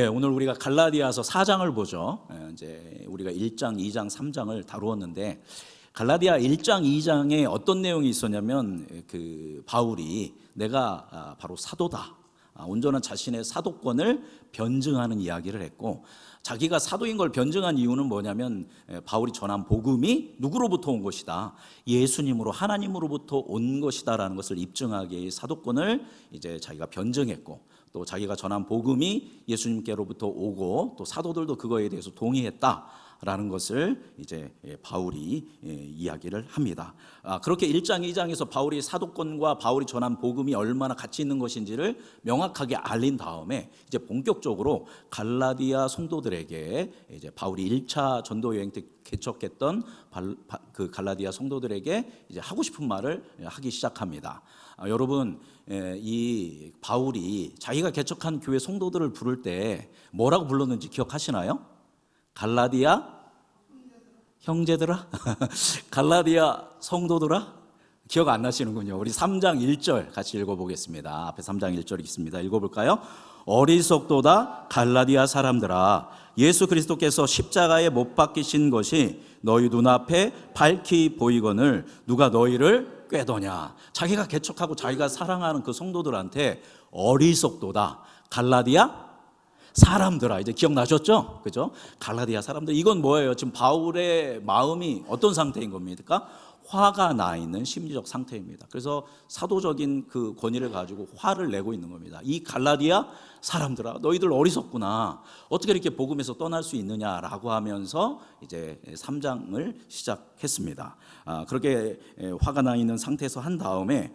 오늘 우리가 갈라디아서 4장을 보죠. 이제 우리가 1장, 2장, 3장을 다루었는데 갈라디아 1장, 2장에 어떤 내용이 있었냐면 그 바울이 내가 바로 사도다, 온전한 자신의 사도권을 변증하는 이야기를 했고, 자기가 사도인 걸 변증한 이유는 뭐냐면 바울이 전한 복음이 누구로부터 온 것이다, 예수님으로, 하나님으로부터 온 것이다라는 것을 입증하기 위해 사도권을 이제 자기가 변증했고, 또 자기가 전한 복음이 예수님께로부터 오고 또 사도들도 그거에 대해서 동의했다라는 것을 이제 바울이 이야기를 합니다. 그렇게 1장, 2장에서 바울이 사도권과 바울이 전한 복음이 얼마나 가치 있는 것인지를 명확하게 알린 다음에 이제 본격적으로 갈라디아 성도들에게 이제 바울이 1차 전도 여행 때 개척했던 그 갈라디아 성도들에게 이제 하고 싶은 말을 하기 시작합니다. 여러분, 이 바울이 자기가 개척한 교회 성도들을 부를 때 뭐라고 불렀는지 기억하시나요? 갈라디아 형제들아? 갈라디아 성도들아? 기억 안 나시는군요. 우리 3장 1절 같이 읽어보겠습니다. 앞에 3장 1절 있습니다. 읽어볼까요? 어리석도다 갈라디아 사람들아, 예수 그리스도께서 십자가에 못 박히신 것이 너희 눈앞에 밝히 보이거늘 누가 너희를 꾀더냐. 자기가 개척하고 자기가 사랑하는 그 성도들한테 어리석도다 갈라디아 사람들아, 이제 기억나셨죠? 그죠? 갈라디아 사람들, 이건 뭐예요? 지금 바울의 마음이 어떤 상태인 겁니까? 화가 나 있는 심리적 상태입니다. 그래서 사도적인 그 권위를 가지고 화를 내고 있는 겁니다. 이 갈라디아 사람들아, 너희들 어리석구나. 어떻게 이렇게 복음에서 떠날 수 있느냐라고 하면서 이제 3장을 시작했습니다. 그렇게 화가 나 있는 상태에서 한 다음에,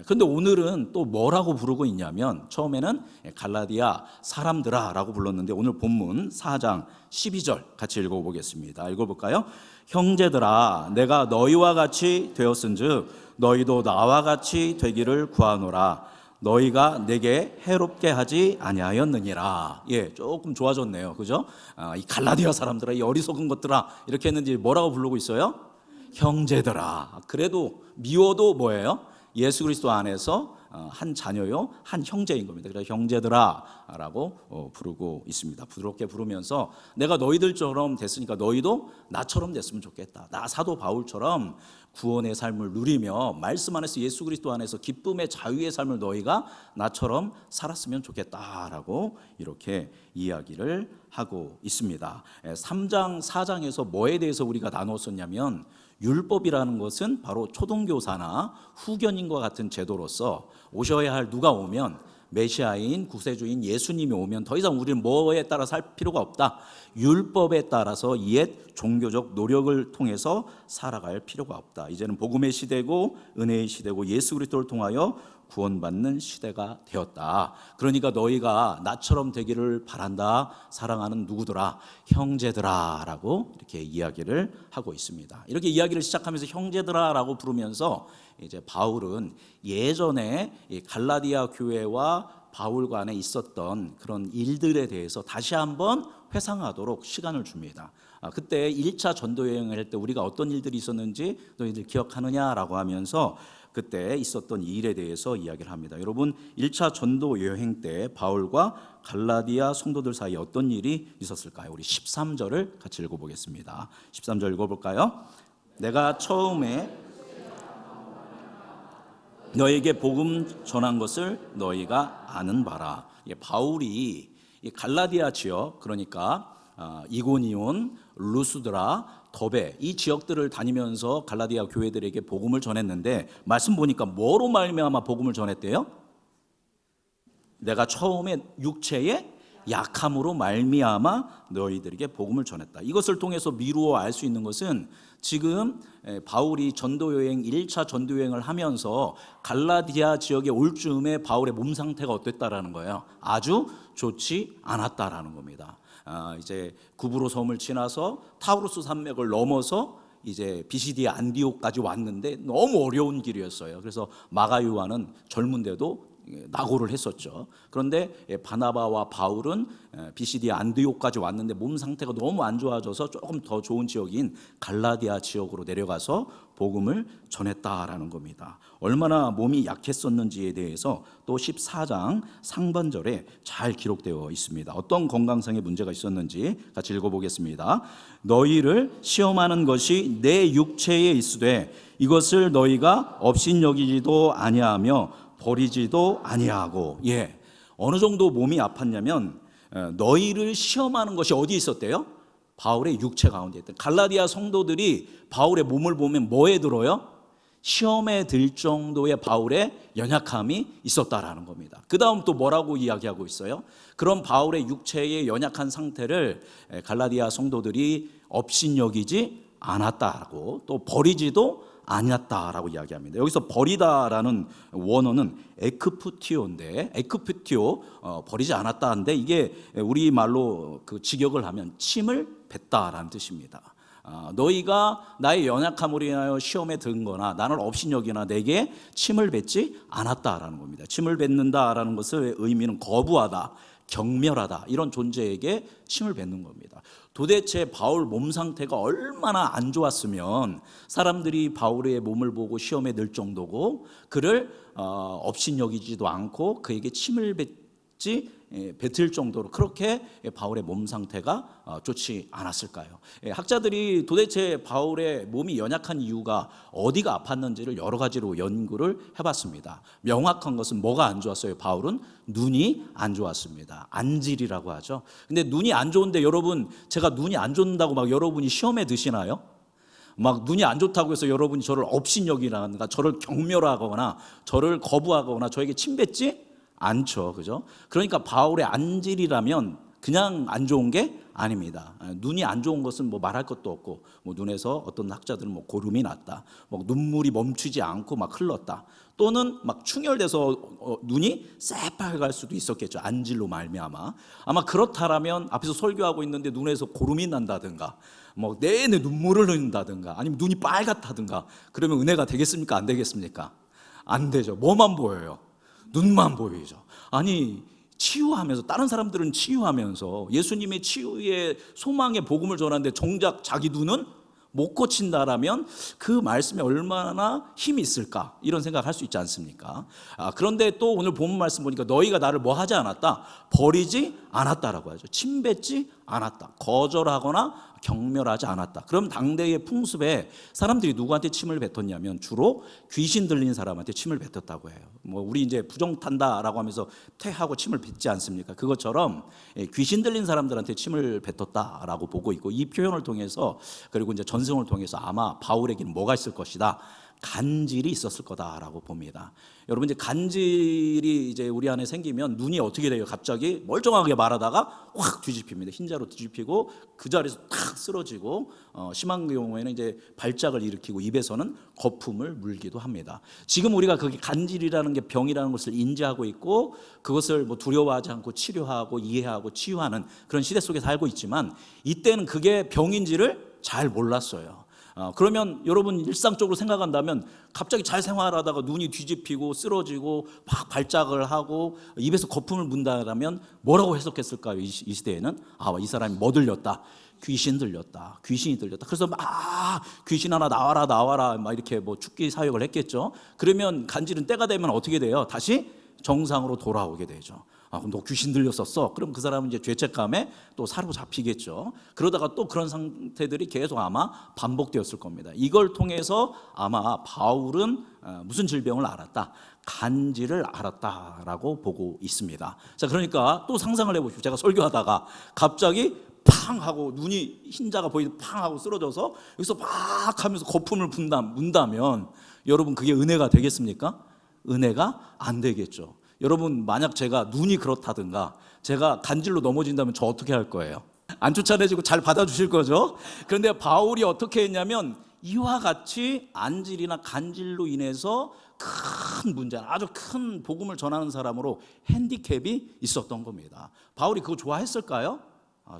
근데 오늘은 또 뭐라고 부르고 있냐면, 처음에는 갈라디아 사람들아 라고 불렀는데 오늘 본문 4장 12절 같이 읽어보겠습니다. 읽어볼까요? 형제들아, 내가 너희와 같이 되었은즉 너희도 나와 같이 되기를 구하노라. 너희가 내게 해롭게 하지 아니하였느니라. 조금 좋아졌네요. 그죠? 이 갈라디아 사람들아, 이 어리석은 것들아, 이렇게 했는지 뭐라고 부르고 있어요? 형제들아. 그래도 미워도 뭐예요? 예수 그리스도 안에서 한 자녀요, 한 형제인 겁니다. 그래서 형제들아 라고 부르고 있습니다. 부드럽게 부르면서 내가 너희들처럼 됐으니까 너희도 나처럼 됐으면 좋겠다. 나 사도 바울처럼 구원의 삶을 누리며 말씀 안에서, 예수 그리스도 안에서 기쁨의 자유의 삶을 너희가 나처럼 살았으면 좋겠다라고 이렇게 이야기를 하고 있습니다. 3장 4장에서 뭐에 대해서 우리가 나눴었냐면, 율법이라는 것은 바로 초등교사나 후견인과 같은 제도로서 오셔야 할 누가 오면, 메시아인 구세주인 예수님이 오면 더 이상 우리는 뭐에 따라 살 필요가 없다. 율법에 따라서 옛 종교적 노력을 통해서 살아갈 필요가 없다. 이제는 복음의 시대고 은혜의 시대고 예수 그리스도를 통하여 구원받는 시대가 되었다. 그러니까 너희가 나처럼 되기를 바란다. 사랑하는 누구더라? 형제들아 라고 이렇게 이야기를 하고 있습니다. 이렇게 이야기를 시작하면서 형제들아 라고 부르면서 이제 바울은 예전에 갈라디아 교회와 바울 간에 있었던 그런 일들에 대해서 다시 한번 회상하도록 시간을 줍니다. 그때 1차 전도 여행을 할 때 우리가 어떤 일들이 있었는지 너희들 기억하느냐라고 하면서 그때 있었던 일에 대해서 이야기를 합니다. 여러분, 1차 전도 여행 때 바울과 갈라디아 성도들 사이에 어떤 일이 있었을까요? 우리 13절을 같이 읽어보겠습니다. 13절 읽어볼까요? 내가 처음에 너에게 복음 전한 것을 너희가 아는 바라. 바울이 갈라디아 지역, 그러니까 이고니온, 루스드라, 더베, 이 지역들을 다니면서 갈라디아 교회들에게 복음을 전했는데, 말씀 보니까 뭐로 말미암아 복음을 전했대요? 내가 처음에 육체의 약함으로 말미암아 너희들에게 복음을 전했다. 이것을 통해서 미루어 알 수 있는 것은, 지금 바울이 전도여행 1차 전도여행을 하면서 갈라디아 지역에 올 즈음에 바울의 몸 상태가 어땠다라는 거예요. 아주 좋지 않았다라는 겁니다. 이제 구브로 섬을 지나서 타우루스 산맥을 넘어서 이제 비시디아 안디옥까지 왔는데 너무 어려운 길이었어요. 그래서 마가 요한은 젊은데도 낙오를 했었죠. 그런데 바나바와 바울은 비시디아 안디옥까지 왔는데 몸 상태가 너무 안 좋아져서 조금 더 좋은 지역인 갈라디아 지역으로 내려가서 복음을 전했다라는 겁니다. 얼마나 몸이 약했었는지에 대해서 또 14장 상반절에 잘 기록되어 있습니다. 어떤 건강상의 문제가 있었는지 같이 읽어보겠습니다. 너희를 시험하는 것이 내 육체에 있으되 이것을 너희가 업신여기지도 아니하며 버리지도 아니하고. 어느 정도 몸이 아팠냐면 너희를 시험하는 것이 어디 있었대요? 바울의 육체 가운데 있대. 갈라디아 성도들이 바울의 몸을 보면 뭐에 들어요? 시험에 들 정도의 바울의 연약함이 있었다라는 겁니다. 그 다음 또 뭐라고 이야기하고 있어요? 그런 바울의 육체의 연약한 상태를 갈라디아 성도들이 업신여기지 않았다고, 또 버리지도 아니었다라고 이야기합니다. 여기서 버리다라는 원어는 에크푸티오인데, 에크푸티오 버리지 않았다는데 이게 우리 말로 그 직역을 하면 침을 뱉다라는 뜻입니다. 너희가 나의 연약함으로 인하여 시험에 든 거나 나를 업신여기나 내게 침을 뱉지 않았다라는 겁니다. 침을 뱉는다라는 것의 의미는 거부하다, 경멸하다, 이런 존재에게 침을 뱉는 겁니다. 도대체 바울 몸 상태가 얼마나 안 좋았으면 사람들이 바울의 몸을 보고 시험에 들 정도고 그를 업신여기지도 않고 그에게 침을 뱉을 정도로 그렇게 바울의 몸 상태가 좋지 않았을까요? 학자들이 도대체 바울의 몸이 연약한 이유가 어디가 아팠는지를 여러 가지로 연구를 해봤습니다. 명확한 것은 뭐가 안 좋았어요? 바울은 눈이 안 좋았습니다. 안질이라고 하죠. 근데 눈이 안 좋은데 여러분, 제가 눈이 안 좋다고 막 여러분이 시험에 드시나요? 막 눈이 안 좋다고 해서 여러분이 저를 업신여기라든가 저를 경멸하거나 저를 거부하거나 저에게 침뱉지 않죠. 그죠? 그러니까 바울의 안질이라면 그냥 안 좋은 게 아닙니다. 눈이 안 좋은 것은 뭐 말할 것도 없고, 뭐 눈에서 어떤 학자들은 뭐 고름이 났다, 뭐 눈물이 멈추지 않고 막 흘렀다, 또는 막 충혈돼서 눈이 새빨갈 수도 있었겠죠. 안질로 말미암아. 아마 그렇다라면 앞에서 설교하고 있는데 눈에서 고름이 난다든가, 뭐 내내 눈물을 흘린다든가, 아니면 눈이 빨갛다든가, 그러면 은혜가 되겠습니까? 안 되겠습니까? 안 되죠. 뭐만 보여요? 눈만 보이죠. 아니, 치유하면서, 다른 사람들은 치유하면서 예수님의 치유의 소망의 복음을 전하는데 정작 자기 눈은 못 고친다라면 그 말씀에 얼마나 힘이 있을까, 이런 생각할 수 있지 않습니까? 그런데 또 오늘 본문 말씀 보니까 너희가 나를 뭐 하지 않았다? 버리지 않았다라고 하죠. 침뱉지 않았다, 거절하거나 경멸하지 않았다. 그럼 당대의 풍습에 사람들이 누구한테 침을 뱉었냐면 주로 귀신 들린 사람한테 침을 뱉었다고 해요. 뭐 우리 이제 부정탄다라고 하면서 퇴하고 침을 뱉지 않습니까? 그것처럼 귀신 들린 사람들한테 침을 뱉었다라고 보고 있고, 이 표현을 통해서, 그리고 이제 전승을 통해서 아마 바울에게는 뭐가 있을 것이다? 간질이 있었을 거다라고 봅니다. 여러분, 이제 간질이 이제 우리 안에 생기면 눈이 어떻게 돼요? 갑자기 멀쩡하게 말하다가 확 뒤집힙니다. 흰자로 뒤집히고 그 자리에서 탁 쓰러지고, 심한 경우에는 이제 발작을 일으키고 입에서는 거품을 물기도 합니다. 지금 우리가 그게 간질이라는 게 병이라는 것을 인지하고 있고 그것을 뭐 두려워하지 않고 치료하고 이해하고 치유하는 그런 시대 속에 살고 있지만, 이때는 그게 병인지를 잘 몰랐어요. 그러면 여러분 일상적으로 생각한다면 갑자기 잘 생활하다가 눈이 뒤집히고 쓰러지고 막 발작을 하고 입에서 거품을 문다라면 뭐라고 해석했을까요? 이 시대에는 이 사람이 뭐 들렸다? 귀신 들렸다, 귀신이 들렸다. 그래서 막 귀신 하나 나와라 막 이렇게 뭐 죽기 사역을 했겠죠. 그러면 간질은 때가 되면 어떻게 돼요? 다시 정상으로 돌아오게 되죠. 그럼 너 귀신 들렸었어? 그럼 그 사람은 이제 죄책감에 또 사로잡히겠죠. 그러다가 또 그런 상태들이 계속 아마 반복되었을 겁니다. 이걸 통해서 아마 바울은 무슨 질병을 알았다? 간질을 알았다라고 보고 있습니다. 자, 그러니까 또 상상을 해보십시오. 제가 설교하다가 갑자기 팡 하고 눈이 흰자가 보이듯 팡 하고 쓰러져서 여기서 막 하면서 거품을 문다면 여러분, 그게 은혜가 되겠습니까? 은혜가 안 되겠죠. 여러분, 만약 제가 눈이 그렇다든가 제가 간질로 넘어진다면 저 어떻게 할 거예요? 안 쫓아내지고 잘 받아주실 거죠? 그런데 바울이 어떻게 했냐면 이와 같이 안질이나 간질로 인해서 큰 문제, 아주 큰 복음을 전하는 사람으로 핸디캡이 있었던 겁니다. 바울이 그거 좋아했을까요?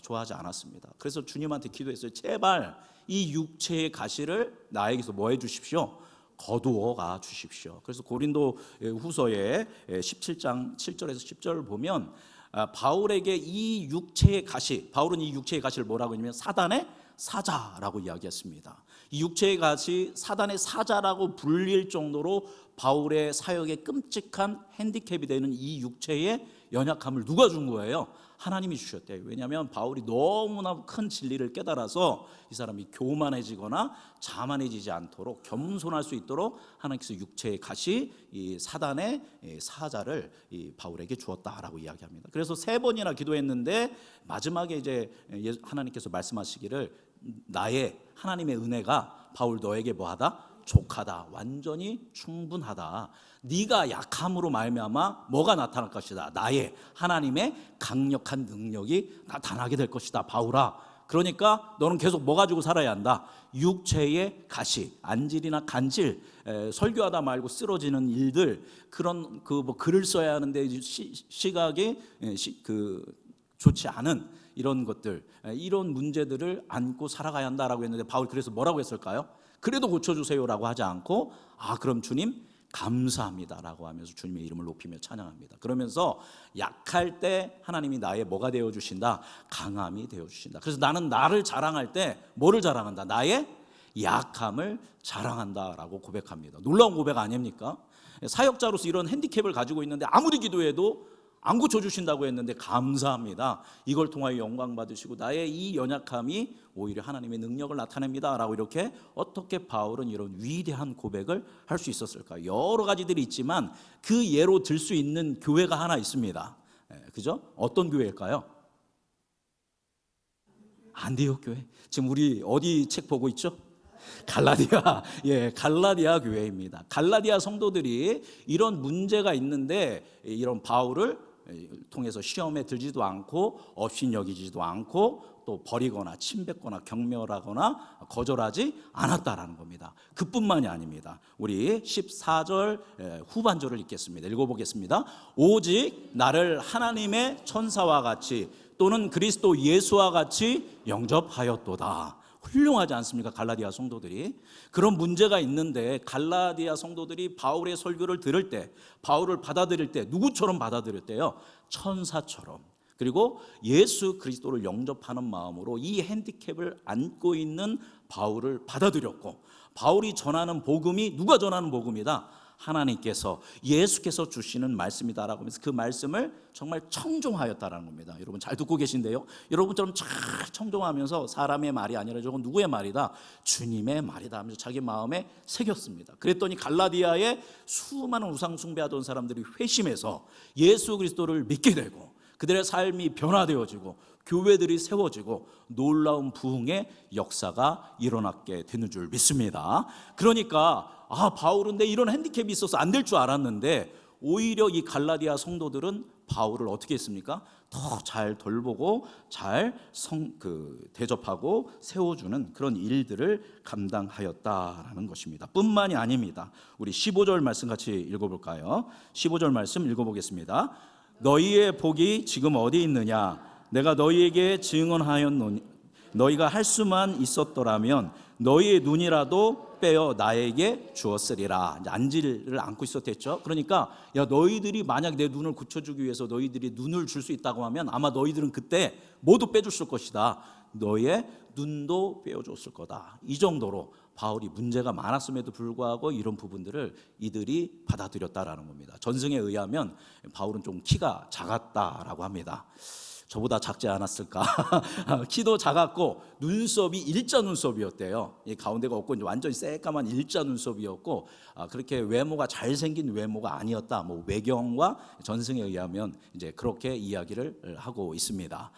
좋아하지 않았습니다. 그래서 주님한테 기도했어요. 제발 이 육체의 가시를 나에게서 뭐 해주십시오? 거두어 가 주십시오. 그래서 고린도 후서의 17장 7절에서 10절을 보면 바울에게 이 육체의 가시, 바울은 이 육체의 가시를 뭐라고 하냐면 사단의 사자라고 이야기했습니다. 이 육체의 가시, 사단의 사자라고 불릴 정도로 바울의 사역에 끔찍한 핸디캡이 되는 이 육체의 연약함을 누가 준 거예요? 하나님이 주셨대요. 왜냐하면 바울이 너무나 큰 진리를 깨달아서 이 사람이 교만해지거나 자만해지지 않도록 겸손할 수 있도록 하나님께서 육체의 가시, 이 사단의 사자를 이 바울에게 주었다라고 이야기합니다. 그래서 3번이나 기도했는데 마지막에 이제 하나님께서 말씀하시기를 나의 하나님의 은혜가 바울 너에게 뭐하다? 족하다, 완전히 충분하다. 네가 약함으로 말미암아 뭐가 나타날 것이다? 나의 하나님의 강력한 능력이 나타나게 될 것이다, 바울아. 그러니까 너는 계속 뭐 가지고 살아야 한다? 육체의 가시, 안질이나 간질, 설교하다 말고 쓰러지는 일들, 그런 뭐 글을 써야 하는데 시각이 좋지 않은 이런 것들, 이런 문제들을 안고 살아가야 한다라고 했는데 바울 그래서 뭐라고 했을까요? 그래도 고쳐주세요라고 하지 않고 그럼 주님 감사합니다라고 하면서 주님의 이름을 높이며 찬양합니다. 그러면서 약할 때 하나님이 나의 뭐가 되어주신다? 강함이 되어주신다. 그래서 나는 나를 자랑할 때 뭐를 자랑한다? 나의 약함을 자랑한다라고 고백합니다. 놀라운 고백 아닙니까? 사역자로서 이런 핸디캡을 가지고 있는데 아무리 기도해도 안 고쳐주신다고 했는데 감사합니다. 이걸 통하여 영광 받으시고 나의 이 연약함이 오히려 하나님의 능력을 나타냅니다 라고 이렇게 어떻게 바울은 이런 위대한 고백을 할 수 있었을까? 여러 가지들이 있지만 그 예로 들 수 있는 교회가 하나 있습니다. 그죠? 어떤 교회일까요? 안디옥 교회. 지금 우리 어디 책 보고 있죠? 갈라디아, 갈라디아 교회입니다. 갈라디아 성도들이 이런 문제가 있는데 이런 바울을 통해서 시험에 들지도 않고 업신여기지도 않고 또 버리거나 침뱉거나 경멸하거나 거절하지 않았다라는 겁니다. 그뿐만이 아닙니다. 우리 14절 후반절을 읽겠습니다. 읽어보겠습니다. 오직 나를 하나님의 천사와 같이 또는 그리스도 예수와 같이 영접하였도다. 훌륭하지 않습니까? 갈라디아 성도들이. 그런 문제가 있는데 갈라디아 성도들이 바울의 설교를 들을 때, 바울을 받아들일 때 누구처럼 받아들였대요? 천사처럼. 그리고 예수 그리스도를 영접하는 마음으로 이 핸디캡을 안고 있는 바울을 받아들였고, 바울이 전하는 복음이 누가 전하는 복음이다? 하나님께서, 예수께서 주시는 말씀이다라고 하면서 그 말씀을 정말 청종하였다라는 겁니다. 여러분 잘 듣고 계신데요, 여러분처럼 잘 청종하면서 사람의 말이 아니라 저건 누구의 말이다? 주님의 말이다 하면서 자기 마음에 새겼습니다. 그랬더니 갈라디아에 수많은 우상 숭배하던 사람들이 회심해서 예수 그리스도를 믿게 되고 그들의 삶이 변화되어지고 교회들이 세워지고 놀라운 부흥의 역사가 일어나게 되는 줄 믿습니다. 그러니까 바울은 내 이런 핸디캡이 있어서 안 될 줄 알았는데 오히려 이 갈라디아 성도들은 바울을 어떻게 했습니까? 더 잘 돌보고 잘 대접하고 세워주는 그런 일들을 감당하였다라는 것입니다. 뿐만이 아닙니다. 우리 15절 말씀 같이 읽어볼까요? 15절 말씀 읽어보겠습니다. 너희의 복이 지금 어디 있느냐? 내가 너희에게 증언하였노니 너희가 할 수만 있었더라면 너희의 눈이라도 빼어 나에게 주었으리라. 안지를 안고 있었댔죠. 그러니까 너희들이 만약 내 눈을 고쳐주기 위해서 너희들이 눈을 줄 수 있다고 하면 아마 너희들은 그때 모두 빼줬을 것이다. 너의 눈도 빼어줬을 거다. 이 정도로 바울이 문제가 많았음에도 불구하고 이런 부분들을 이들이 받아들였다라는 겁니다. 전승에 의하면 바울은 좀 키가 작았다라고 합니다. 저보다 작지 않았을까? 키도 작았고 눈썹이 일자 눈썹이었대요. 이 가운데가 없고 이제 완전히 새까만 일자 눈썹이었고 그렇게 외모가 잘생긴 외모가 아니었다. 뭐 외경과 전승에 의하면 이제 그렇게 이야기를 하고 있습니다.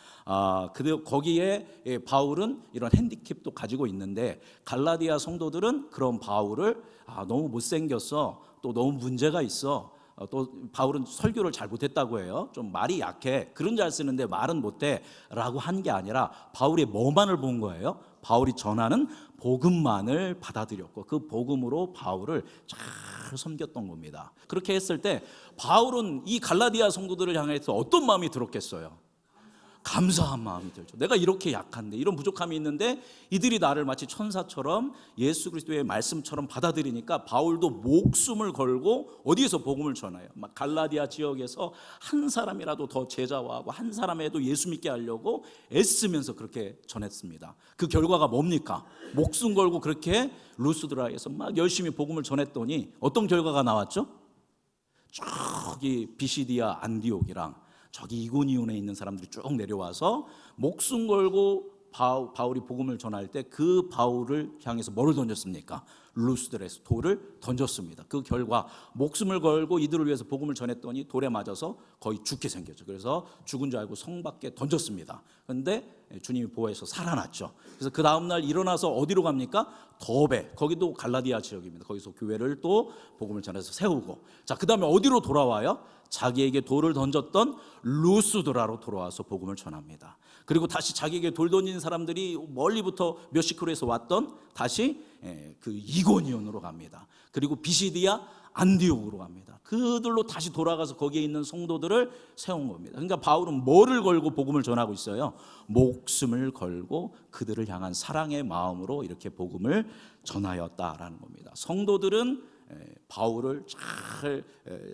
그리고 거기에 바울은 이런 핸디캡도 가지고 있는데 갈라디아 성도들은 그런 바울을 너무 못생겼어. 또 너무 문제가 있어. 또 바울은 설교를 잘 못했다고 해요. 좀 말이 약해. 글은 잘 쓰는데 말은 못해 라고 한 게 아니라 바울의 뭐만을 본 거예요? 바울이 전하는 복음만을 받아들였고 그 복음으로 바울을 잘 섬겼던 겁니다. 그렇게 했을 때 바울은 이 갈라디아 성도들을 향해서 어떤 마음이 들었겠어요? 감사한 마음이 들죠. 내가 이렇게 약한데, 이런 부족함이 있는데 이들이 나를 마치 천사처럼 예수 그리스도의 말씀처럼 받아들이니까 바울도 목숨을 걸고 어디에서 복음을 전해요? 막 갈라디아 지역에서 한 사람이라도 더 제자화하고 한 사람에도 예수 믿게 하려고 애쓰면서 그렇게 전했습니다. 그 결과가 뭡니까? 목숨 걸고 그렇게 루스드라에서 막 열심히 복음을 전했더니 어떤 결과가 나왔죠? 저기 비시디아 안디옥이랑 저기 이고니온에 있는 사람들이 쭉 내려와서 목숨 걸고 바울이 복음을 전할 때 그 바울을 향해서 뭐를 던졌습니까? 루스드라에서 돌을 던졌습니다. 그 결과 목숨을 걸고 이들을 위해서 복음을 전했더니 돌에 맞아서 거의 죽게 생겼죠. 그래서 죽은 줄 알고 성 밖에 던졌습니다. 그런데 주님이 보호해서 살아났죠. 그래서 그 다음날 일어나서 어디로 갑니까? 더베, 거기도 갈라디아 지역입니다. 거기서 교회를 또 복음을 전해서 세우고, 자, 그 다음에 어디로 돌아와요? 자기에게 돌을 던졌던 루스드라로 돌아와서 복음을 전합니다. 그리고 다시 자기에게 돌 던진 사람들이 멀리부터 몇십 킬로에서 왔던 다시 그 이고니온으로 갑니다. 그리고 비시디아 안디옥으로 갑니다. 그들로 다시 돌아가서 거기에 있는 성도들을 세운 겁니다. 그러니까 바울은 뭐를 걸고 복음을 전하고 있어요? 목숨을 걸고 그들을 향한 사랑의 마음으로 이렇게 복음을 전하였다라는 겁니다. 성도들은 바울을 잘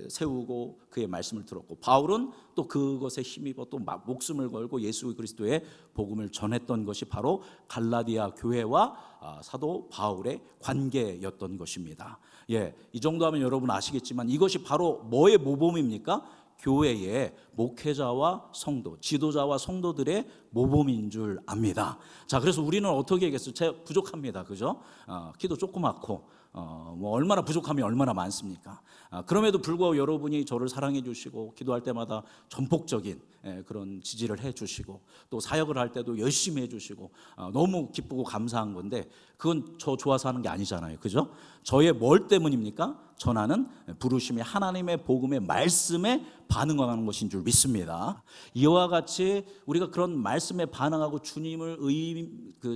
세우고 그의 말씀을 들었고, 바울은 또 그것에 힘입어 또 목숨을 걸고 예수 그리스도의 복음을 전했던 것이 바로 갈라디아 교회와 사도 바울의 관계였던 것입니다. 이 정도 하면 여러분 아시겠지만 이것이 바로 뭐의 모범입니까? 교회의 목회자와 성도, 지도자와 성도들의 모범인 줄 압니다. 자, 그래서 우리는 어떻게 하겠어요? 제가 부족합니다. 그죠? 키도 조그맣고 뭐 얼마나 부족함이 얼마나 많습니까? 그럼에도 불구하고 여러분이 저를 사랑해 주시고 기도할 때마다 전폭적인 그런 지지를 해 주시고 또 사역을 할 때도 열심히 해 주시고 너무 기쁘고 감사한 건데, 그건 저 좋아서 하는 게 아니잖아요. 그죠? 저의 뭘 때문입니까? 전하는 부르심이 하나님의 복음의 말씀에 반응하는 것인 줄 믿습니다. 이와 같이 우리가 그런 말씀에 반응하고 주님을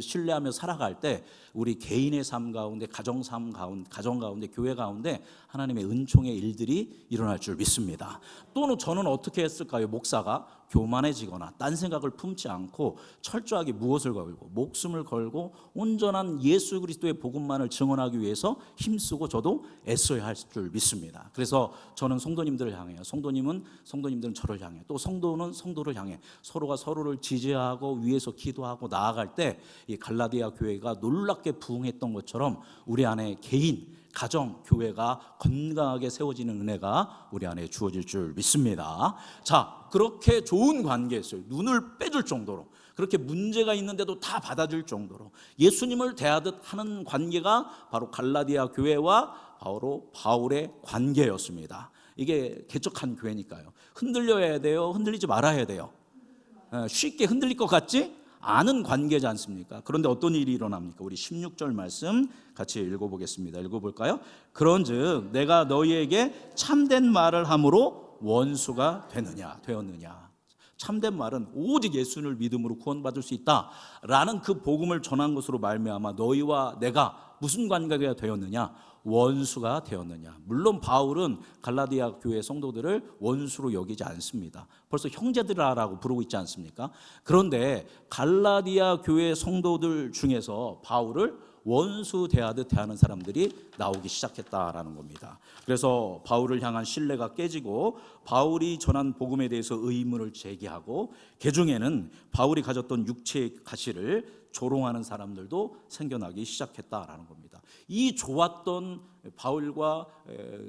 신뢰하며 살아갈 때 우리 개인의 삶 가운데, 가정 가운데, 교회 가운데 하나님의 은총의 일들이 일어날 줄 믿습니다. 또는 저는 어떻게 했을까요? 목사가 교만해지거나 딴 생각을 품지 않고 철저하게 무엇을 걸고 목숨을 걸고 온전한 예수 그리스도의 복음만을 증언하기 위해서 힘쓰고 저도 애써야 할 줄 믿습니다. 그래서 저는 성도님들을 향해요. 성도님들은 저를 향해, 또 성도는 성도를 향해 서로가 서로를 지지하고 위에서 기도하고 나아갈 때 이 갈라디아 교회가 놀랍게 부흥했던 것처럼 우리 안에 개인, 가정, 교회가 건강하게 세워지는 은혜가 우리 안에 주어질 줄 믿습니다. 자, 그렇게 좋은 관계였어요. 눈을 빼줄 정도로, 그렇게 문제가 있는데도 다 받아줄 정도로 예수님을 대하듯 하는 관계가 바로 갈라디아 교회와 바로 바울의 관계였습니다. 이게 개척한 교회니까요. 흔들려야 돼요? 흔들리지 말아야 돼요? 쉽게 흔들릴 것 같지 않은 관계지 않습니까? 그런데 어떤 일이 일어납니까? 우리 16절 말씀 같이 읽어보겠습니다. 읽어볼까요? 그런즉 내가 너희에게 참된 말을 함으로 원수가 되었느냐. 참된 말은 오직 예수를 믿음으로 구원받을 수 있다라는 그 복음을 전한 것으로 말미암아 너희와 내가 무슨 관계가 되었느냐? 원수가 되었느냐. 물론 바울은 갈라디아 교회 성도들을 원수로 여기지 않습니다. 벌써 형제들아라고 부르고 있지 않습니까? 그런데 갈라디아 교회 성도들 중에서 바울을 원수 대하듯 대하는 사람들이 나오기 시작했다라는 겁니다. 그래서 바울을 향한 신뢰가 깨지고 바울이 전한 복음에 대해서 의문을 제기하고, 그중에는 바울이 가졌던 육체의 가시를 조롱하는 사람들도 생겨나기 시작했다라는 겁니다. 이 좋았던 바울과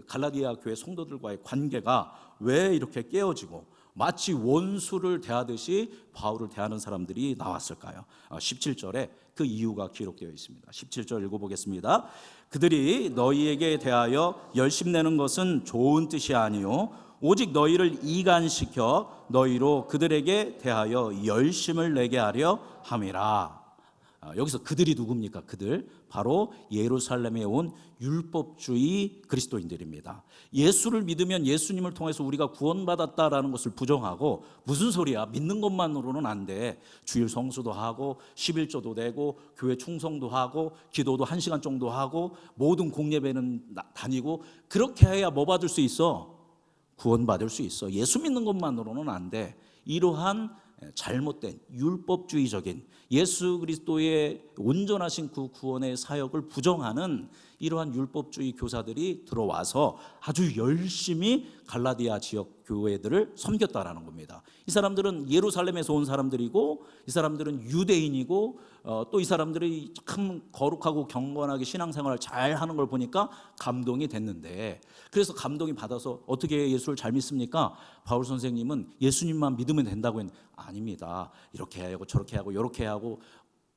갈라디아 교회 성도들과의 관계가 왜 이렇게 깨어지고 마치 원수를 대하듯이 바울을 대하는 사람들이 나왔을까요? 17절에 그 이유가 기록되어 있습니다. 17절 읽어보겠습니다. 그들이 너희에게 대하여 열심내는 것은 좋은 뜻이 아니요 오직 너희를 이간시켜 너희로 그들에게 대하여 열심을 내게 하려 함이라. 여기서 그들이 누굽니까? 그들 바로 예루살렘에 온 율법주의 그리스도인들입니다. 예수를 믿으면 예수님을 통해서 우리가 구원받았다라는 것을 부정하고, 무슨 소리야, 믿는 것만으로는 안 돼, 주일 성수도 하고 11조도 되고 교회 충성도 하고 기도도 1시간 정도 하고 모든 공예배는 다니고, 그렇게 해야 뭐 받을 수 있어? 구원받을 수 있어. 예수 믿는 것만으로는 안 돼. 이러한 잘못된 율법주의적인 예수 그리스도의 온전하신 그 구원의 사역을 부정하는 이러한 율법주의 교사들이 들어와서 아주 열심히 갈라디아 지역 교회들을 섬겼다라는 겁니다. 이 사람들은 예루살렘에서 온 사람들이고, 이 사람들은 유대인이고, 또 이 사람들이 참 거룩하고 경건하게 신앙생활을 잘 하는 걸 보니까 감동이 됐는데, 그래서 감동이 받아서 어떻게 예수를 잘 믿습니까? 바울 선생님은 예수님만 믿으면 된다고 했는데 아닙니다. 이렇게 하고 저렇게 하고 이렇게 하고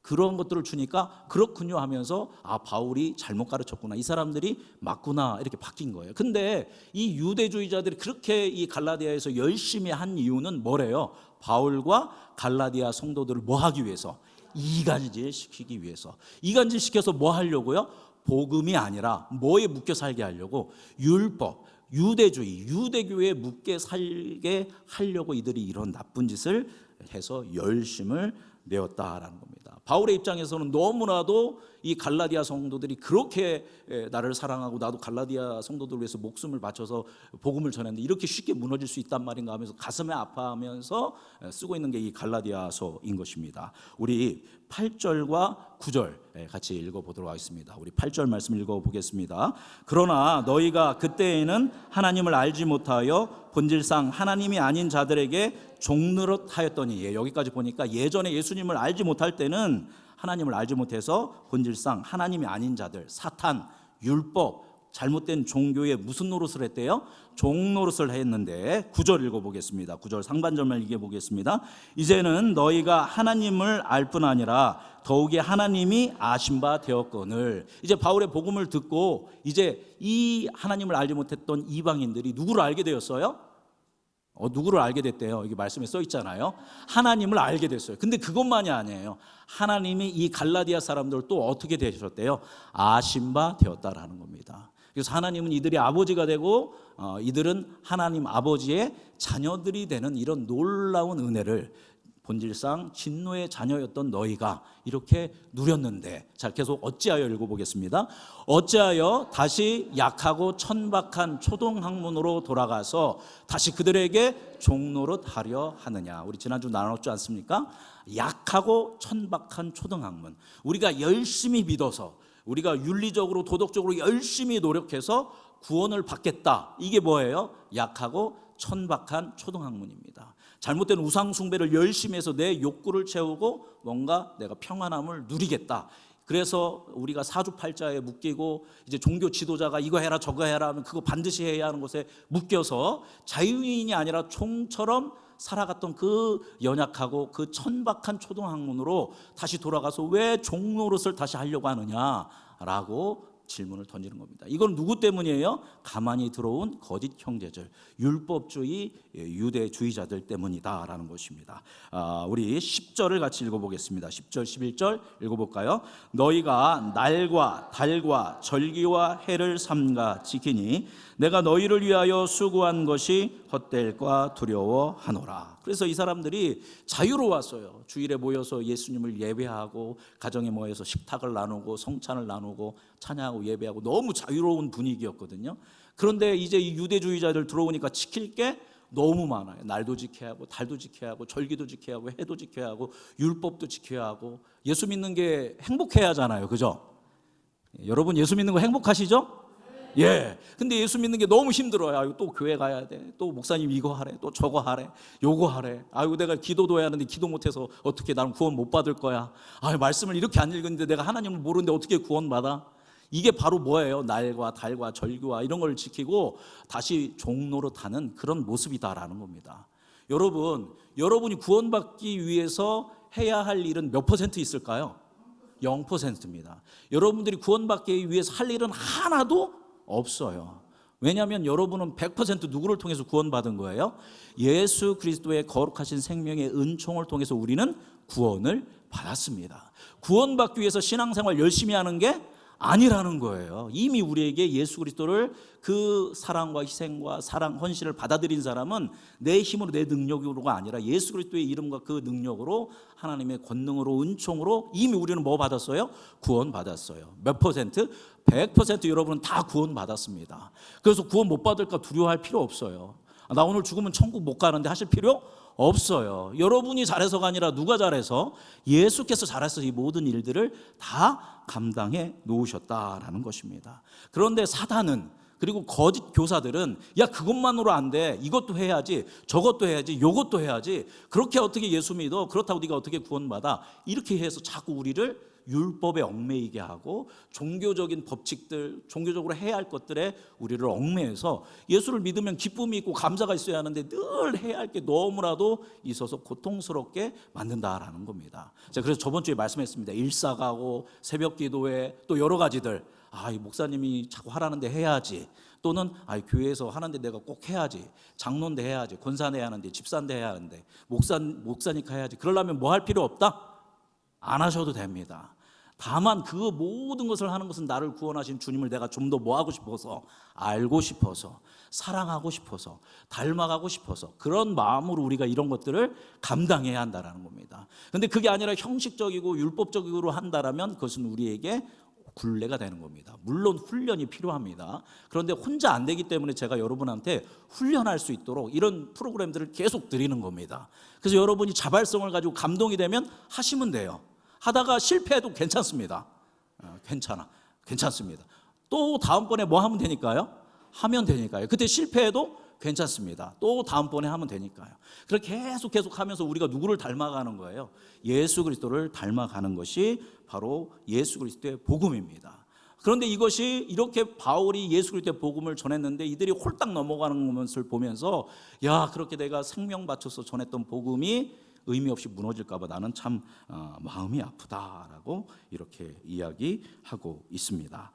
그런 것들을 주니까 그렇군요 하면서 바울이 잘못 가르쳤구나, 이 사람들이 맞구나, 이렇게 바뀐 거예요. 근데 이 유대주의자들이 그렇게 이 갈라디아에서 열심히 한 이유는 뭐래요? 바울과 갈라디아 성도들을 뭐 하기 위해서? 이간질 시키기 위해서. 이간질 시켜서 뭐 하려고요? 복음이 아니라 뭐에 묶여 살게 하려고? 율법, 유대주의, 유대교에 묶여 살게 하려고 이들이 이런 나쁜 짓을 해서 열심을 내었다라는 겁니다. 바울의 입장에서는 너무나도 이 갈라디아 성도들이 그렇게 나를 사랑하고 나도 갈라디아 성도들 위해서 목숨을 바쳐서 복음을 전했는데 이렇게 쉽게 무너질 수 있단 말인가 하면서 가슴에 아파하면서 쓰고 있는 게 이 갈라디아서인 것입니다. 우리 8절과 9절 같이 읽어보도록 하겠습니다. 우리 8절 말씀 읽어보겠습니다. 그러나 너희가 그때에는 하나님을 알지 못하여 본질상 하나님이 아닌 자들에게 종노릇하였더니, 여기까지 보니까 예전에 예수님을 알지 못할 때는 하나님을 알지 못해서 본질상 하나님이 아닌 자들, 사탄, 율법, 잘못된 종교에 무슨 노릇을 했대요? 종노릇을 했는데 9절 읽어보겠습니다. 9절 상반절만 읽어보겠습니다. 이제는 너희가 하나님을 알 뿐 아니라 더욱이 하나님이 아신 바 되었거늘. 이제 바울의 복음을 듣고 이제 이 하나님을 알지 못했던 이방인들이 누구를 알게 되었어요? 누구를 알게 됐대요? 여기 말씀에 써 있잖아요. 하나님을 알게 됐어요. 근데 그것만이 아니에요. 하나님이 이 갈라디아 사람들을 또 어떻게 되셨대요? 아신 바 되었다라는 겁니다. 그래서 하나님은 이들이 아버지가 되고 이들은 하나님 아버지의 자녀들이 되는 이런 놀라운 은혜를 본질상 진노의 자녀였던 너희가 이렇게 누렸는데, 자 계속 어찌하여 읽어보겠습니다. 어찌하여 다시 약하고 천박한 초등학문으로 돌아가서 다시 그들에게 종노릇하려 하느냐. 우리 지난주 나눴지 않습니까? 약하고 천박한 초등학문. 우리가 열심히 믿어서, 우리가 윤리적으로 도덕적으로 열심히 노력해서 구원을 받겠다, 이게 뭐예요? 약하고 천박한 초등학문입니다. 잘못된 우상 숭배를 열심히 해서 내 욕구를 채우고 뭔가 내가 평안함을 누리겠다. 그래서 우리가 사주팔자에 묶이고 이제 종교 지도자가 이거 해라 저거 해라 하면 그거 반드시 해야 하는 것에 묶여서 자유인이 아니라 총처럼 살아갔던 그 연약하고 그 천박한 초등학문으로 다시 돌아가서 왜 종노릇을 다시 하려고 하느냐라고 질문을 던지는 겁니다. 이건 누구 때문이에요? 가만히 들어온 거짓 형제들, 율법주의 유대주의자들 때문이다라는 것입니다. 우리 10절을 같이 읽어보겠습니다. 10절 11절 읽어볼까요? 너희가 날과 달과 절기와 해를 삼가 지키니 내가 너희를 위하여 수고한 것이 헛될까 두려워하노라. 그래서 이 사람들이 자유로웠어요. 주일에 모여서 예수님을 예배하고 가정에 모여서 식탁을 나누고 성찬을 나누고 찬양하고 예배하고 너무 자유로운 분위기였거든요. 그런데 이제 이 유대주의자들 들어오니까 지킬 게 너무 많아요. 날도 지켜야 하고 달도 지켜야 하고 절기도 지켜야 하고 해도 지켜야 하고 율법도 지켜야 하고. 예수 믿는 게 행복해야 하잖아요. 그죠? 여러분 예수 믿는 거 행복하시죠? 예. 근데 예수 믿는 게 너무 힘들어요. 아유, 또 교회 가야 돼. 또 목사님 이거 하래. 또 저거 하래. 요거 하래. 아유, 내가 기도도 해야 하는데 기도 못해서 어떻게 나는 구원 못 받을 거야. 아유, 말씀을 이렇게 안 읽었는데 내가 하나님을 모르는데 어떻게 구원 받아? 이게 바로 뭐예요? 날과 달과 절기와 이런 걸 지키고 다시 종노릇하는 그런 모습이다라는 겁니다. 여러분이 구원받기 위해서 해야 할 일은 몇 퍼센트 있을까요? 0%입니다. 여러분들이 구원받기 위해서 할 일은 하나도 없어요. 왜냐하면 여러분은 100% 누구를 통해서 구원받은 거예요? 예수 그리스도의 거룩하신 생명의 은총을 통해서 우리는 구원을 받았습니다. 구원받기 위해서 신앙생활 열심히 하는 게 아니라는 거예요. 이미 우리에게 예수 그리스도를 그 사랑과 희생과 사랑 헌신을 받아들인 사람은 내 힘으로 내 능력으로가 아니라 예수 그리스도의 이름과 그 능력으로 하나님의 권능으로 은총으로 이미 우리는 뭐 받았어요? 구원 받았어요. 몇 퍼센트? 100% 여러분은 다 구원 받았습니다. 그래서 구원 못 받을까 두려워할 필요 없어요. 나 오늘 죽으면 천국 못 가는데 하실 필요 없어요. 여러분이 잘해서가 아니라 누가 잘해서? 예수께서 잘해서 이 모든 일들을 다 감당해 놓으셨다라는 것입니다. 그런데 사단은, 그리고 거짓 교사들은 야 그것만으로 안 돼, 이것도 해야지, 저것도 해야지, 요것도 해야지, 그렇게 어떻게 예수 믿어, 그렇다고 네가 어떻게 구원받아, 이렇게 해서 자꾸 우리를 율법에 얽매이게 하고 종교적인 법칙들, 종교적으로 해야 할 것들에 우리를 얽매여서 예수를 믿으면 기쁨이 있고 감사가 있어야 하는데 늘 해야 할 게 너무나도 있어서 고통스럽게 만든다라는 겁니다. 제가 그래서 저번 주에 말씀했습니다. 일사가고 새벽 기도회 또 여러 가지들, 이 목사님이 자꾸 하라는데 해야지, 또는 교회에서 하는데 내가 꼭 해야지, 장로인데 해야지, 권사인데 해야 하는데, 집사인데 해야 하는데, 목사니까 해야지. 그러려면 뭐 할 필요 없다? 안 하셔도 됩니다. 다만 그 모든 것을 하는 것은 나를 구원하신 주님을 내가 좀 더 뭐 하고 싶어서, 알고 싶어서, 사랑하고 싶어서, 닮아가고 싶어서, 그런 마음으로 우리가 이런 것들을 감당해야 한다는 겁니다. 그런데 그게 아니라 형식적이고 율법적으로 한다라면 그것은 우리에게 굴레가 되는 겁니다. 물론 훈련이 필요합니다. 그런데 혼자 안 되기 때문에 제가 여러분한테 훈련할 수 있도록 이런 프로그램들을 계속 드리는 겁니다. 그래서 여러분이 자발성을 가지고 감동이 되면 하시면 돼요. 하다가 실패해도 괜찮습니다. 괜찮습니다. 또 다음번에 뭐 하면 되니까요? 하면 되니까요. 그때 실패해도 괜찮습니다. 또 다음번에 하면 되니까요. 그렇게 계속 하면서 우리가 누구를 닮아가는 거예요? 예수 그리스도를 닮아가는 것이 바로 예수 그리스도의 복음입니다. 그런데 이것이 이렇게 바울이 예수 그리스도의 복음을 전했는데 이들이 홀딱 넘어가는 것을 보면서 야, 그렇게 내가 생명 바쳐서 전했던 복음이 의미 없이 무너질까 봐 나는 참 마음이 아프다라고 이렇게 이야기하고 있습니다.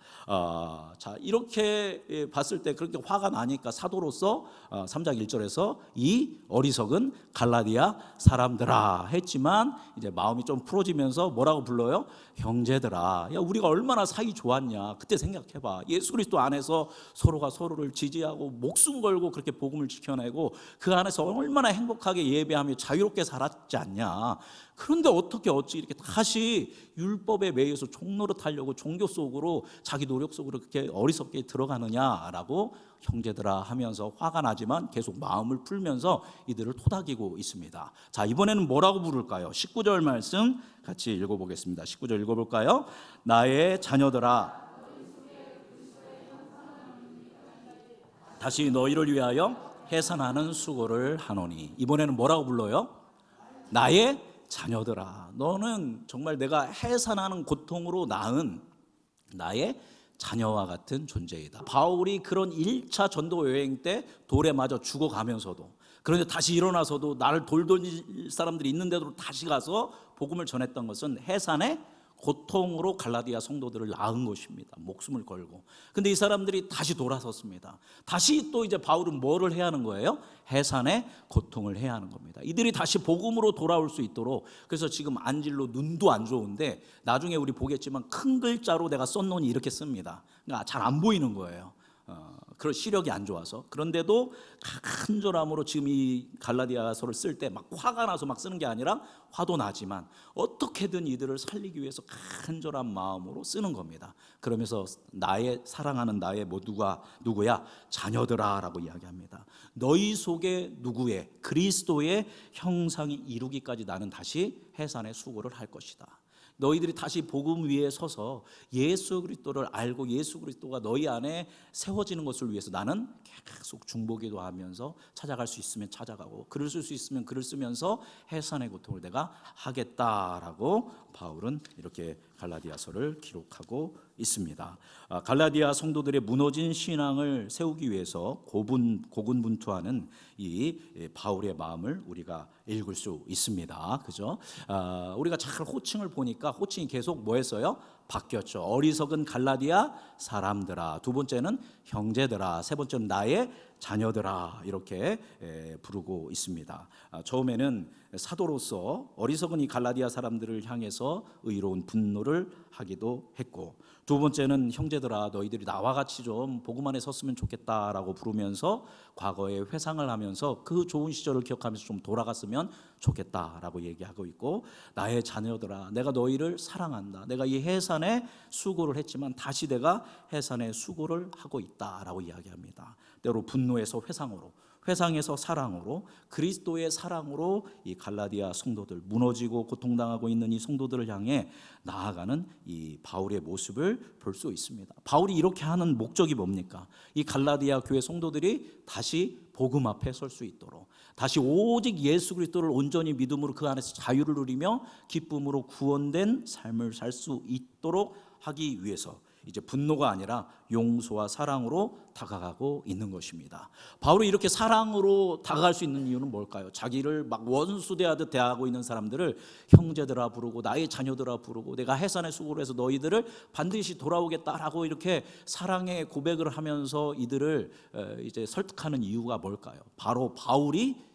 자, 이렇게 봤을 때 그렇게 화가 나니까 사도로서 3장 1절에서 이 어리석은 갈라디아 사람들아 했지만 이제 마음이 좀 풀어지면서 뭐라고 불러요? 형제들아. 야, 우리가 얼마나 사이 좋았냐. 그때 생각해봐. 예수 그리스도 안에서 서로가 서로를 지지하고 목숨 걸고 그렇게 복음을 지켜내고 그 안에서 얼마나 행복하게 예배하며 자유롭게 살았지 않냐. 그런데 어찌 이렇게 다시 율법에 매여서 종노릇하려고 종교 속으로 자기 노력 속으로 그렇게 어리석게 들어가느냐라고 형제들아 하면서 화가 나지만 계속 마음을 풀면서 이들을 토닥이고 있습니다. 자, 이번에는 뭐라고 부를까요? 19절 말씀 같이 읽어보겠습니다. 19절 읽어볼까요? 나의 자녀들아, 다시 너희를 위하여 해산하는 수고를 하노니. 이번에는 뭐라고 불러요? 나의 자녀들아, 너는 정말 내가 해산하는 고통으로 낳은 나의 자녀와 같은 존재이다. 바울이 그런 1차 전도 여행 때 돌에 맞아 죽어가면서도, 그런데 다시 일어나서도 나를 돌 던질 사람들이 있는데도 다시 가서 복음을 전했던 것은 해산의 고통으로 갈라디아 성도들을 낳은 것입니다. 목숨을 걸고. 근데 이 사람들이 다시 돌아섰습니다. 다시 또 이제 바울은 뭐를 해야 하는 거예요? 해산의 고통을 해야 하는 겁니다. 이들이 다시 복음으로 돌아올 수 있도록. 그래서 지금 안질로 눈도 안 좋은데 나중에 우리 보겠지만 큰 글자로 내가 썼노니 이렇게 씁니다. 그러니까 잘 안 보이는 거예요. 그런 시력이 안 좋아서. 그런데도 간절함으로 지금 이 갈라디아서를 쓸 때 막 화가 나서 막 쓰는 게 아니라 화도 나지만 어떻게든 이들을 살리기 위해서 간절한 마음으로 쓰는 겁니다. 그러면서 나의 사랑하는 나의 누구야? 자녀들아라고 이야기합니다. 너희 속에 누구의? 그리스도의 형상이 이루기까지 나는 다시 해산의 수고를 할 것이다. 너희들이 다시 복음 위에 서서 예수 그리스도를 알고 예수 그리스도가 너희 안에 세워지는 것을 위해서 나는 계속 중보기도 하면서 찾아갈 수 있으면 찾아가고 글을 쓸 수 있으면 글을 쓰면서 해산의 고통을 내가 하겠다라고 바울은 이렇게 갈라디아서를 기록하고 있습니다. 갈라디아 성도들의 무너진 신앙을 세우기 위해서 고군분투하는 이 바울의 마음을 우리가 읽을 수 있습니다. 그죠? 우리가 잘 호칭을 보니까 호칭이 계속 뭐였어요? 바뀌었죠. 어리석은 갈라디아 사람들아. 두 번째는 형제들아. 세 번째는 나의 자녀들아. 이렇게 부르고 있습니다. 처음에는 사도로서 어리석은 이 갈라디아 사람들을 향해서 의로운 분노를 하기도 했고, 두 번째는 형제들아 너희들이 나와 같이 좀 복음 안에 섰으면 좋겠다라고 부르면서 과거의 회상을 하면서 그 좋은 시절을 기억하면서 좀 돌아갔으면 좋겠다라고 얘기하고 있고, 나의 자녀들아 내가 너희를 사랑한다. 내가 이 해산에 수고를 했지만 다시 내가 해산에 수고를 하고 있다라고 이야기합니다. 때로 분노에서 회상으로, 회상에서 사랑으로, 그리스도의 사랑으로 이 갈라디아 성도들, 무너지고 고통당하고 있는 이 성도들을 향해 나아가는 이 바울의 모습을 볼 수 있습니다. 바울이 이렇게 하는 목적이 뭡니까? 이 갈라디아 교회 성도들이 다시 복음 앞에 설 수 있도록, 다시 오직 예수 그리스도를 온전히 믿음으로 그 안에서 자유를 누리며 기쁨으로 구원된 삶을 살 수 있도록 하기 위해서 이제 분노가 아니라 용서와 사랑으로 다가가고 있는 것입니다. 바울이 이렇게 사랑으로 다가갈 수 있는 이유는 뭘까요? 자기를 막 원수 대하듯 대하고 있는 사람들을 형제들아 부르고 나의 자녀들아 부르고 내가 해산의 수고를 해서 너희들을 반드시 돌아오겠다라고 이렇게 사랑의 고백을 하면서 이들을 이제 설득하는 이유가 뭘까요? 바로 바울이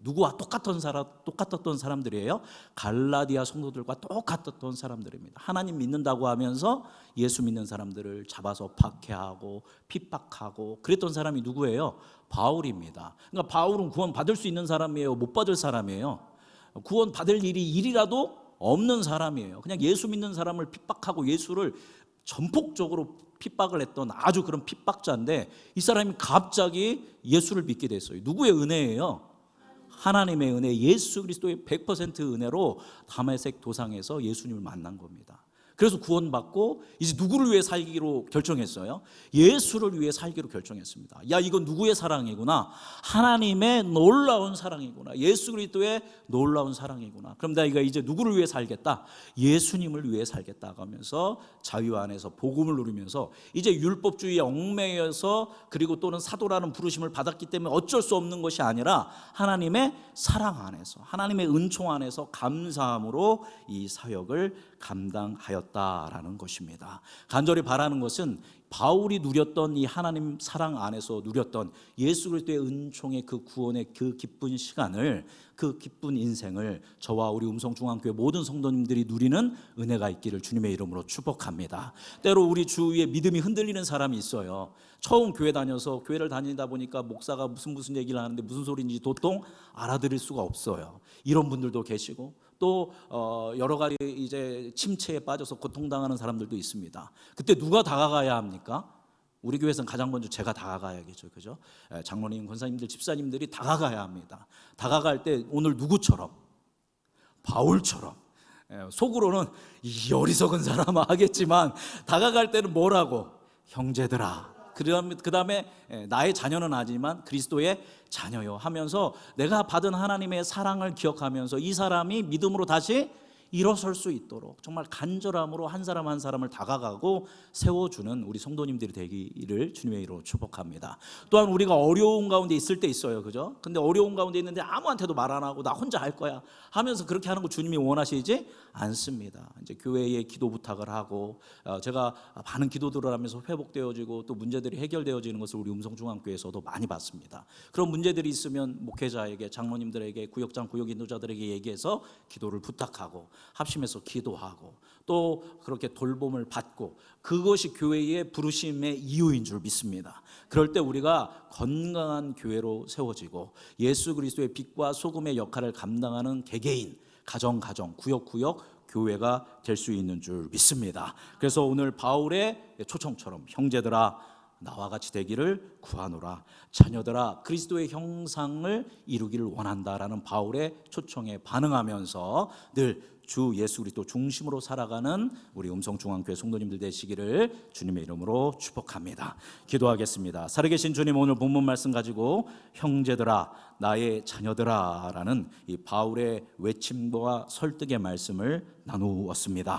누구와 똑같았던 사람들이에요. 갈라디아 성도들과 똑같았던 사람들입니다. 하나님 믿는다고 하면서 예수 믿는 사람들을 잡아서 박해하고 핍박하고 그랬던 사람이 누구예요? 바울입니다. 그러니까 바울은 구원 받을 수 있는 사람이에요? 못 받을 사람이에요? 구원 받을 일이 일이라도 없는 사람이에요. 그냥 예수 믿는 사람을 핍박하고 예수를 전폭적으로 핍박을 했던 아주 그런 핍박자인데, 이 사람이 갑자기 예수를 믿게 됐어요. 누구의 은혜예요? 하나님의 은혜, 예수 그리스도의 100% 은혜로 다메섹 도상에서 예수님을 만난 겁니다. 그래서 구원받고 이제 누구를 위해 살기로 결정했어요? 예수를 위해 살기로 결정했습니다. 야, 이건 누구의 사랑이구나? 하나님의 놀라운 사랑이구나. 예수 그리스도의 놀라운 사랑이구나. 그럼 내가 이제 누구를 위해 살겠다? 예수님을 위해 살겠다 하면서 자유 안에서 복음을 누리면서 이제 율법주의에 얽매여서, 그리고 또는 사도라는 부르심을 받았기 때문에 어쩔 수 없는 것이 아니라 하나님의 사랑 안에서, 하나님의 은총 안에서 감사함으로 이 사역을 감당하였다라는 것입니다. 간절히 바라는 것은 바울이 누렸던 이 하나님 사랑 안에서 누렸던 예수 그리스도의 은총의 그 구원의 그 기쁜 시간을, 그 기쁜 인생을 저와 우리 음성중앙교회 모든 성도님들이 누리는 은혜가 있기를 주님의 이름으로 축복합니다. 때로 우리 주위에 믿음이 흔들리는 사람이 있어요. 처음 교회 다녀서, 교회를 다니다 보니까 목사가 무슨 얘기를 하는데 무슨 소리인지 도통 알아들을 수가 없어요. 이런 분들도 계시고, 또 여러 가지 이제 침체에 빠져서 고통당하는 사람들도 있습니다. 그때 누가 다가가야 합니까? 우리 교회에서는 가장 먼저 제가 다가가야겠죠, 그죠? 장로님, 권사님들, 집사님들이 다가가야 합니다. 다가갈 때 오늘 누구처럼? 바울처럼. 속으로는 이 어리석은 사람아 하겠지만 다가갈 때는 뭐라고? 형제들아. 그 다음에 나의 자녀는 아니지만 그리스도의 자녀요 하면서 내가 받은 하나님의 사랑을 기억하면서 이 사람이 믿음으로 다시 일어설 수 있도록 정말 간절함으로 한 사람 한 사람을 다가가고 세워주는 우리 성도님들이 되기를 주님의 이름으로 축복합니다. 또한 우리가 어려운 가운데 있을 때 있어요, 그죠? 근데 어려운 가운데 있는데 아무한테도 말 안 하고 나 혼자 할 거야 하면서 그렇게 하는 거 주님이 원하시지 않습니다. 이제 교회에 기도 부탁을 하고 제가 많은 기도들을 하면서 회복되어지고 또 문제들이 해결되어지는 것을 우리 음성중앙교회에서도 많이 봤습니다. 그런 문제들이 있으면 목회자에게, 장로님들에게, 구역장, 구역인도자들에게 얘기해서 기도를 부탁하고 합심해서 기도하고 또 그렇게 돌봄을 받고, 그것이 교회의 부르심의 이유인 줄 믿습니다. 그럴 때 우리가 건강한 교회로 세워지고 예수 그리스도의 빛과 소금의 역할을 감당하는 개개인, 가정, 구역 교회가 될 수 있는 줄 믿습니다. 그래서 오늘 바울의 초청처럼 형제들아 나와 같이 되기를 구하노라, 자녀들아 그리스도의 형상을 이루기를 원한다라는 바울의 초청에 반응하면서 늘 주 예수 그리스도 중심으로 살아가는 우리 음성중앙교회 성도님들 되시기를 주님의 이름으로 축복합니다. 기도하겠습니다. 살아계신 주님, 오늘 본문 말씀 가지고 형제들아 나의 자녀들아 라는 이 바울의 외침과 설득의 말씀을 나누었습니다.